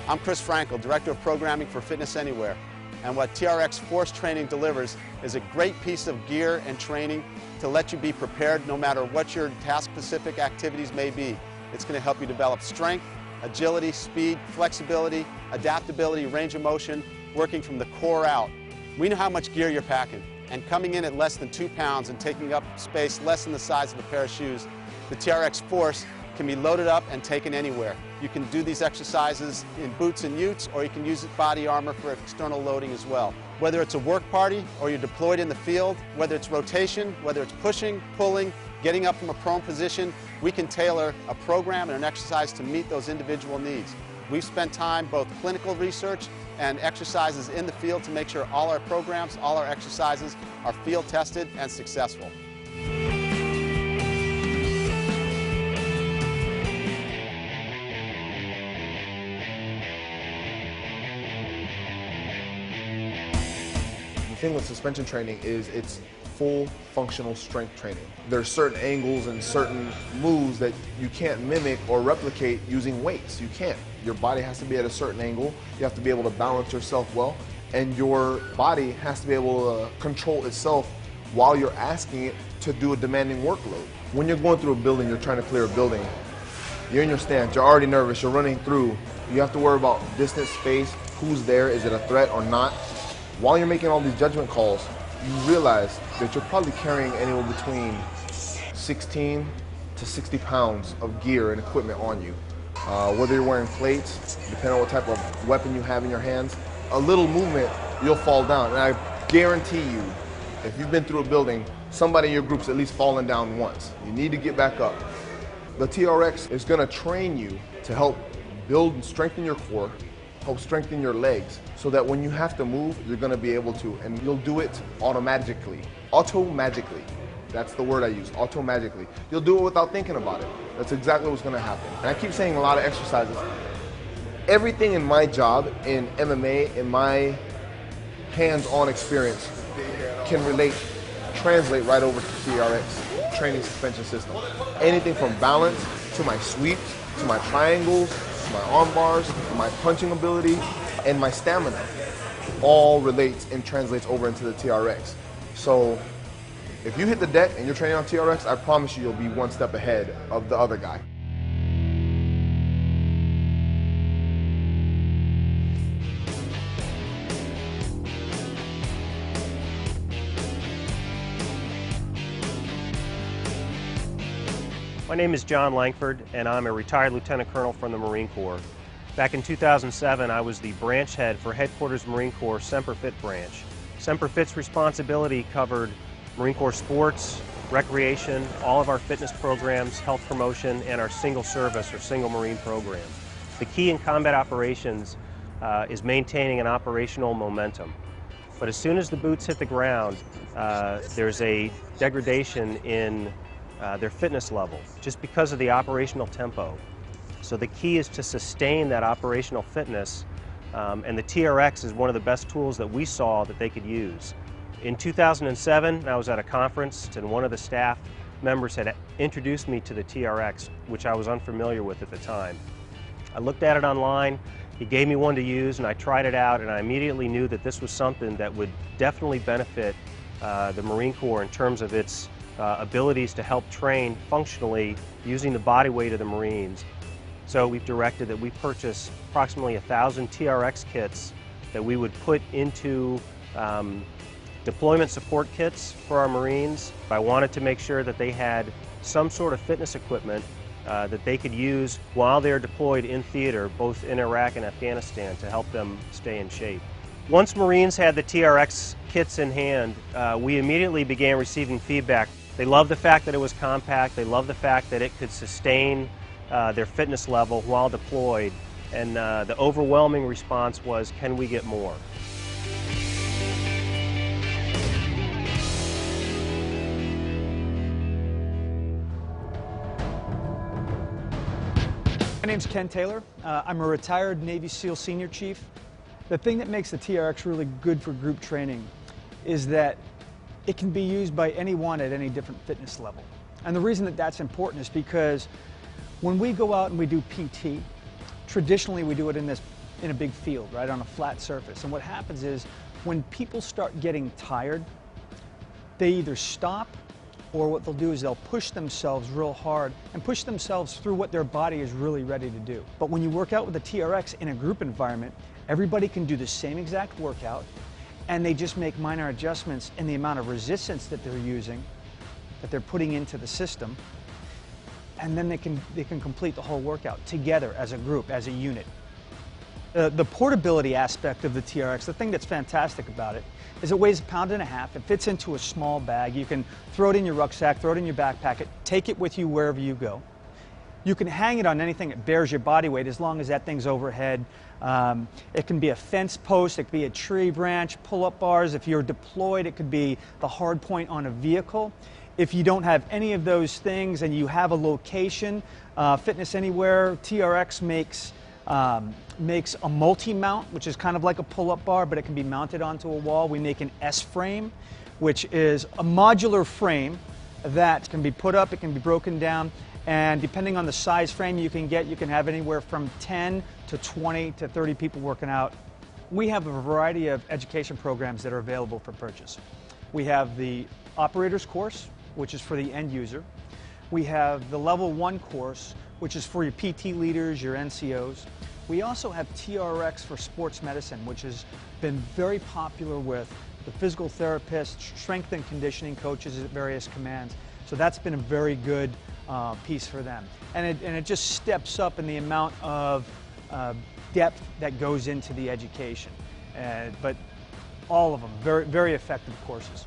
I'm Chris Frankel, Director of Programming for Fitness Anywhere, and what TRX Force Training delivers is a great piece of gear and training to let you be prepared no matter what your task-specific activities may be. It's going to help you develop strength, agility, speed, flexibility, adaptability, range of motion, working from the core out. We know how much gear you're packing, and coming in at less than 2 pounds and taking up space less than the size of a pair of shoes, the TRX Force can be loaded up and taken anywhere. You can do these exercises in boots and utes, or you can use body armor for external loading as well. Whether it's a work party or you're deployed in the field, whether it's rotation, whether it's pushing, pulling, getting up from a prone position, we can tailor a program and an exercise to meet those individual needs. We've spent time, both clinical research and exercises in the field, to make sure all our programs, all our exercises are field tested and successful. The thing with suspension training is it's full functional strength training. There's certain angles and certain moves that you can't mimic or replicate using weights. You can't. Your body has to be at a certain angle. You have to be able to balance yourself well, and your body has to be able to control itself while you're asking it to do a demanding workload. When you're going through a building, you're trying to clear a building, you're in your stance, you're already nervous, you're running through, you have to worry about distance, space, who's there, is it a threat or not. While you're making all these judgment calls, you realize that you're probably carrying anywhere between 16 to 60 pounds of gear and equipment on you. Whether you're wearing plates, depending on what type of weapon you have in your hands, a little movement, you'll fall down. And I guarantee you, if you've been through a building, somebody in your group's at least fallen down once. You need to get back up. The TRX is going to train you to help build and strengthen your core, help strengthen your legs, so that when you have to move, you're going to be able to, and you'll do it automatically. Automagically. That's the word I use, automagically. You'll do it without thinking about it. That's exactly what's going to happen. And I keep saying a lot of exercises. Everything in my job, in MMA, in my hands-on experience, can translate right over to TRX training suspension system. Anything from balance, to my sweeps, to my triangles, my arm bars, my punching ability, and my stamina all relates and translates over into the TRX. So if you hit the deck and you're training on TRX, I promise you you'll be one step ahead of the other guy. My name is John Langford, and I'm a retired Lieutenant Colonel from the Marine Corps. Back in 2007, I was the branch head for Headquarters Marine Corps Semper Fit branch. Semper Fit's responsibility covered Marine Corps sports, recreation, all of our fitness programs, health promotion, and our single service or single Marine program. The key in combat operations is maintaining an operational momentum. But as soon as the boots hit the ground, there's a degradation in their fitness level, just because of the operational tempo. So the key is to sustain that operational fitness, and the TRX is one of the best tools that we saw that they could use. In 2007, I was at a conference, and one of the staff members had introduced me to the TRX, which I was unfamiliar with at the time. I looked at it online, he gave me one to use, and I tried it out, and I immediately knew that this was something that would definitely benefit the Marine Corps in terms of its abilities to help train functionally using the body weight of the Marines. So we've directed that we purchase approximately 1,000 TRX kits that we would put into deployment support kits for our Marines. I wanted to make sure that they had some sort of fitness equipment that they could use while they're deployed in theater, both in Iraq and Afghanistan, to help them stay in shape. Once Marines had the TRX kits in hand, we immediately began receiving feedback. They loved the fact that it was compact, they loved the fact that it could sustain their fitness level while deployed, and the overwhelming response was, can we get more? My name's Ken Taylor. I'm a retired Navy SEAL Senior Chief. The thing that makes the TRX really good for group training is that it can be used by anyone at any different fitness level. And the reason that that's important is because when we go out and we do PT, traditionally we do it in this in a big field, right, on a flat surface. And what happens is when people start getting tired, they either stop, or what they'll do is they'll push themselves real hard and push themselves through what their body is really ready to do. But when you work out with the TRX in a group environment, everybody can do the same exact workout, and they just make minor adjustments in the amount of resistance that they're using, that they're putting into the system, and then they can complete the whole workout together as a group, as a unit. The portability aspect of the TRX, the thing that's fantastic about it, is it weighs 1.5 pounds. It fits into a small bag. You can throw it in your rucksack, throw it in your backpack, take it with you wherever you go. You can hang it on anything that bears your body weight as long as that thing's overhead. It can be a fence post, it could be a tree branch, pull-up bars. If you're deployed, it could be the hard point on a vehicle. If you don't have any of those things and you have a location, Fitness Anywhere, TRX makes a multi-mount, which is kind of like a pull-up bar, but it can be mounted onto a wall. We make an S-frame, which is a modular frame that can be put up, it can be broken down, and depending on the size frame you can get, you can have anywhere from 10 to 20 to 30 people working out. We have a variety of education programs that are available for purchase. We have the operator's course, which is for the end user. We have the level 1 course, which is for your PT leaders, your NCOs. We also have TRX for sports medicine, which has been very popular with the physical therapists, strength and conditioning coaches at various commands. So that's been a very good piece for them. And it just steps up in the amount of depth that goes into the education. But all of them, very, very effective courses.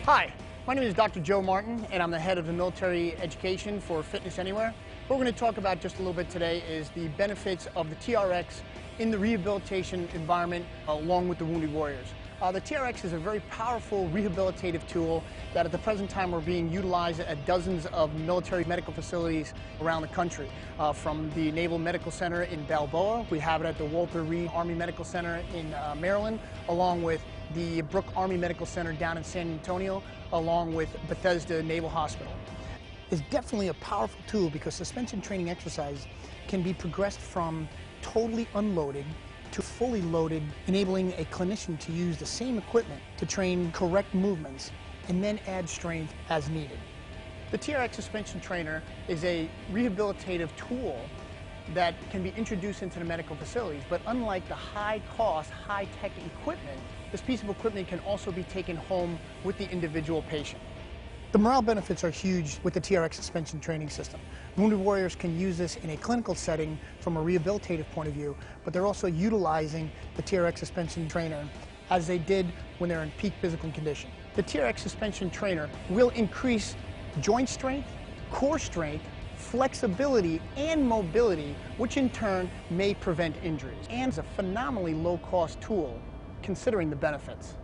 Hi, my name is Dr. Joe Martin, and I'm the head of the military education for Fitness Anywhere. What we're going to talk about just a little bit today is the benefits of the TRX in the rehabilitation environment along with the Wounded Warriors. The TRX is a very powerful rehabilitative tool that at the present time are being utilized at dozens of military medical facilities around the country. From the Naval Medical Center in Balboa, we have it at the Walter Reed Army Medical Center in Maryland, along with the Brooke Army Medical Center down in San Antonio, along with Bethesda Naval Hospital. It's definitely a powerful tool because suspension training exercise can be progressed from totally unloaded to fully loaded, enabling a clinician to use the same equipment to train correct movements and then add strength as needed. The TRX suspension trainer is a rehabilitative tool that can be introduced into the medical facilities, but unlike the high-cost, high-tech equipment, this piece of equipment can also be taken home with the individual patient. The morale benefits are huge with the TRX suspension training system. Wounded Warriors can use this in a clinical setting from a rehabilitative point of view, but they're also utilizing the TRX suspension trainer as they did when they're in peak physical condition. The TRX suspension trainer will increase joint strength, core strength, flexibility, and mobility, which in turn may prevent injuries. And it's a phenomenally low-cost tool considering the benefits.